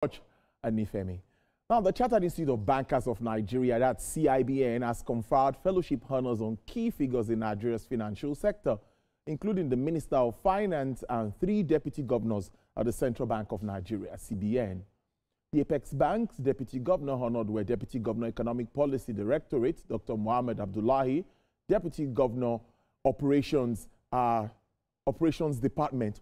And Nifemi. Now, the Chartered Institute of Bankers of Nigeria, that's CIBN, has conferred fellowship honors on key figures in Nigeria's financial sector, including the Minister of Finance and 3 deputy governors at the Central Bank of Nigeria, CBN. The Apex Bank's deputy governor honored were Deputy Governor Economic Policy Directorate, Dr. Mohammed Abdullahi, Deputy Governor Operations Department,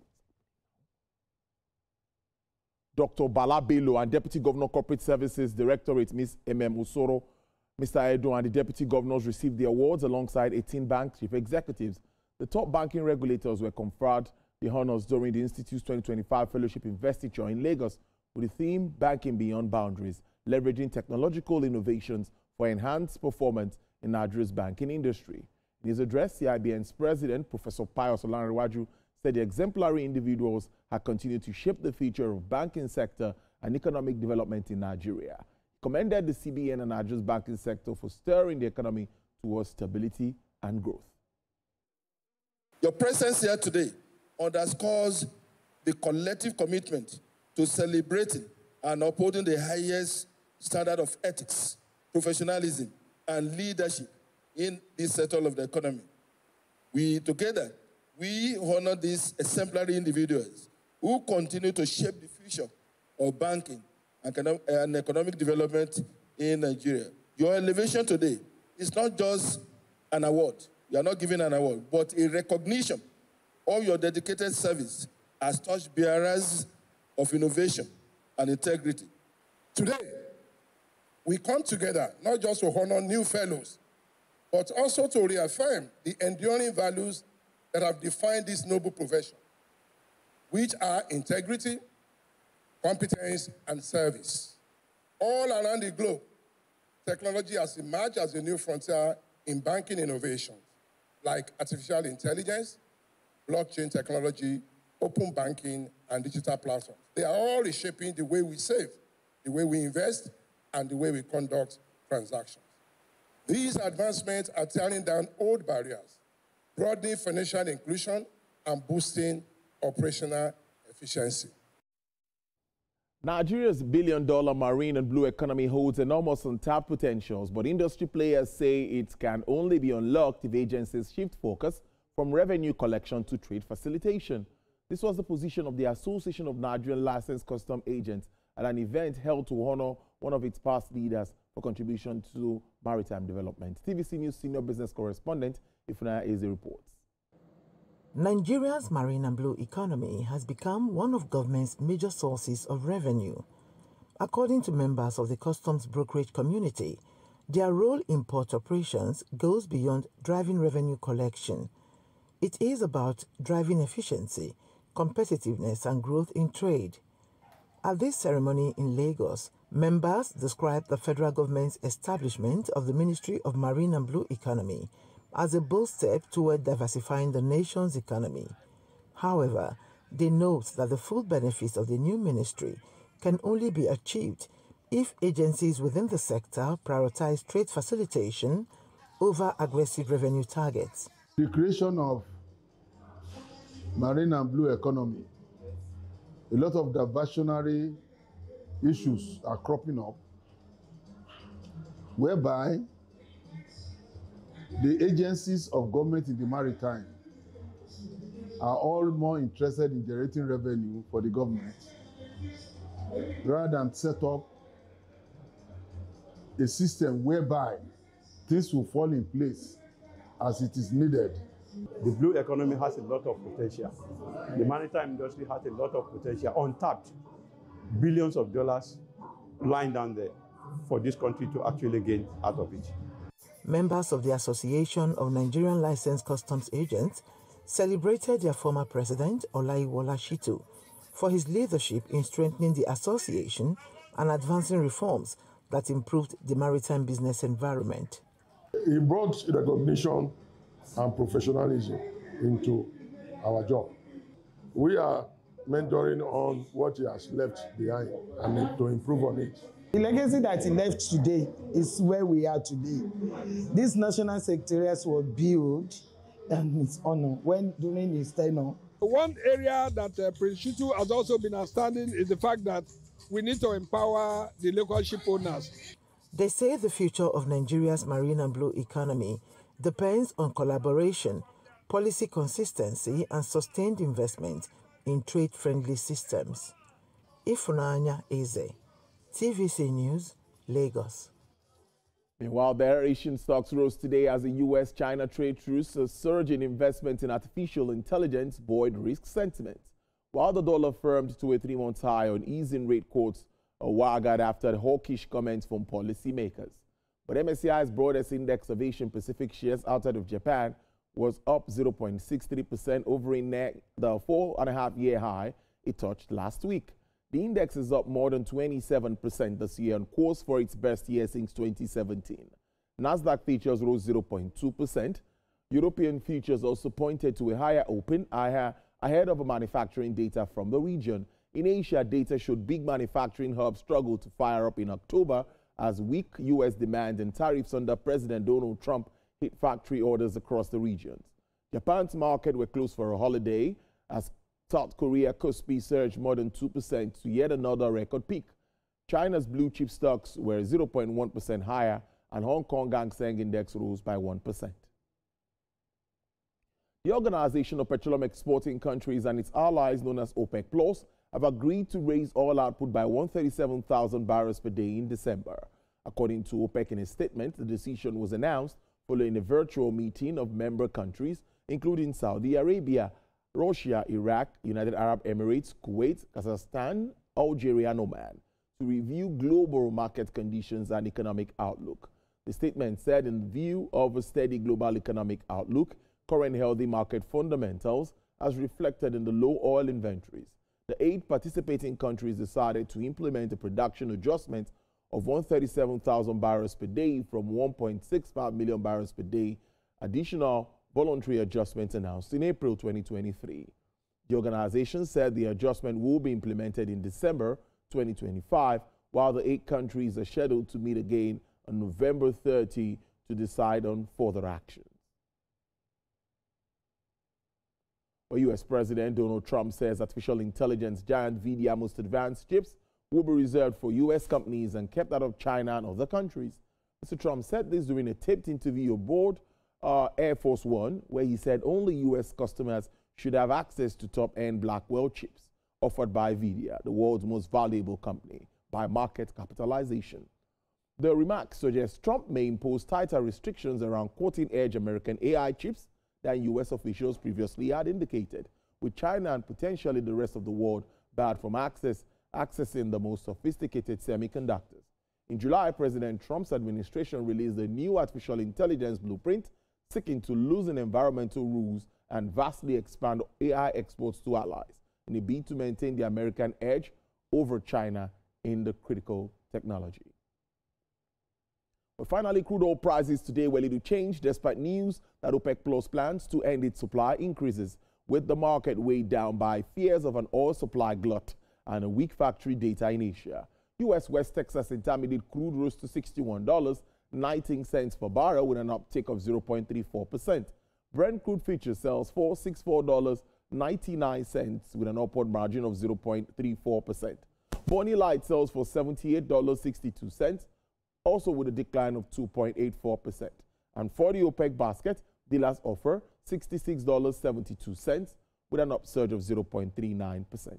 Dr. Bala Bello, and Deputy Governor Corporate Services Directorate, Ms. Usoro. Mr. Edo and the Deputy Governors received the awards alongside 18 bank chief executives. The top banking regulators were conferred the honors during the Institute's 2025 Fellowship Investiture in Lagos with the theme Banking Beyond Boundaries, leveraging technological innovations for enhanced performance in Nigeria's banking industry. In his address, CIBN's president, Professor Pius Olanrewaju, said the exemplary individuals have continued to shape the future of banking sector and economic development in Nigeria. He commended the CBN and Nigeria's banking sector for steering the economy towards stability and growth. Your presence here today underscores the collective commitment to celebrating and upholding the highest standard of ethics, professionalism, and leadership in this sector of the economy. We honor these exemplary individuals who continue to shape the future of banking and economic development in Nigeria. Your elevation today is not just an award. You are not giving an award, but a recognition of your dedicated service as torchbearers of innovation and integrity. Today, we come together not just to honor new fellows, but also to reaffirm the enduring values that have defined this noble profession, which are integrity, competence, and service. All around the globe, technology has emerged as a new frontier in banking innovations, like artificial intelligence, blockchain technology, open banking, and digital platforms. They are all reshaping the way we save, the way we invest, and the way we conduct transactions. These advancements are tearing down old barriers, broadening financial inclusion, and boosting operational efficiency. Nigeria's billion-dollar marine and blue economy holds enormous untapped potentials, but industry players say it can only be unlocked if agencies shift focus from revenue collection to trade facilitation. This was the position of the Association of Nigerian Licensed Custom Agents at an event held to honor one of its past leaders for contribution to maritime development. TVC News senior business correspondent Ifuna Eze reports. Nigeria's marine and blue economy has become one of government's major sources of revenue. According to members of the customs brokerage community, their role in port operations goes beyond driving revenue collection. It is about driving efficiency, competitiveness, and growth in trade. At this ceremony in Lagos, members described the federal government's establishment of the Ministry of Marine and Blue Economy as a bold step toward diversifying the nation's economy. However, they note that the full benefits of the new ministry can only be achieved if agencies within the sector prioritize trade facilitation over aggressive revenue targets. The creation of marine and blue economy, a lot of diversionary issues are cropping up, whereby the agencies of government in the maritime are all more interested in generating revenue for the government rather than set up a system whereby things will fall in place as it is needed. The blue economy has a lot of potential. The maritime industry has a lot of potential, untapped, billions of dollars lying down there for this country to actually gain out of it. Members of the Association of Nigerian Licensed Customs Agents celebrated their former president, Olaiwola Shitu, for his leadership in strengthening the association and advancing reforms that improved the maritime business environment. He brought recognition and professionalism into our job. We are mentoring on what he has left behind and to improve on it. The legacy that he left today is where we are today. This national secretariat was built in his honor during his tenure. One area that Prince Shitu has also been outstanding is the fact that we need to empower the local ship owners. They say the future of Nigeria's marine and blue economy depends on collaboration, policy consistency, and sustained investment in trade-friendly systems. Ifunanya Eze, TVC News, Lagos. Meanwhile, bear Asian stocks rose today as the U.S.-China trade truce, a surge in investment in artificial intelligence buoyed risk sentiment, while the dollar firmed to a 3-month high on easing rate quotes a while after the hawkish comments from policymakers. But MSCI's broadest index of Asian Pacific shares outside of Japan was up 0.63% over the 4.5-year high it touched last week. The index is up more than 27% this year on course for its best year since 2017. Nasdaq futures rose 0.2%. European futures also pointed to a higher open ahead of manufacturing data from the region. In Asia, data showed big manufacturing hubs struggle to fire up in October as weak U.S. demand and tariffs under President Donald Trump hit factory orders across the regions. Japan's market were closed for a holiday as South Korea Kospi surged more than 2% to yet another record peak. China's blue chip stocks were 0.1% higher and Hong Kong Hang Seng Index rose by 1%. The Organization of Petroleum Exporting Countries and its allies known as OPEC Plus have agreed to raise oil output by 137,000 barrels per day in December. According to OPEC in a statement, the decision was announced following a virtual meeting of member countries, including Saudi Arabia, Russia, Iraq, United Arab Emirates, Kuwait, Kazakhstan, Algeria, and Oman, to review global market conditions and economic outlook. The statement said, in view of a steady global economic outlook, current healthy market fundamentals, as reflected in the low oil inventories, the 8 participating countries decided to implement a production adjustment of 137,000 barrels per day from 1.65 million barrels per day, additional voluntary adjustments announced in April 2023. The organization said the adjustment will be implemented in December 2025, while the 8 countries are scheduled to meet again on November 30 to decide on further actions. Well, U.S. President Donald Trump says artificial intelligence giant NVIDIA most advanced chips will be reserved for U.S. companies and kept out of China and other countries. Mr. Trump said this during a taped interview aboard Air Force One, where he said only U.S. customers should have access to top-end Blackwell chips offered by NVIDIA, the world's most valuable company, by market capitalization. The remarks suggest Trump may impose tighter restrictions around cutting-edge American AI chips than U.S. officials previously had indicated, with China and potentially the rest of the world barred from accessing the most sophisticated semiconductors. In July, President Trump's administration released a new artificial intelligence blueprint seeking to loosen environmental rules and vastly expand AI exports to allies in a bid to maintain the American edge over China in the critical technology. But finally, crude oil prices today were little changed despite news that OPEC Plus plans to end its supply increases, with the market weighed down by fears of an oil supply glut and a weak factory data in Asia. U.S. West Texas Intermediate crude rose to $61.19 per barrel with an uptick of 0.34%. Brent crude futures sells for $64.99 with an upward margin of 0.34%. Bonnie Light sells for $78.62, also with a decline of 2.84%. And for the OPEC basket, dealers offer $66.72 with an upsurge of 0.39%.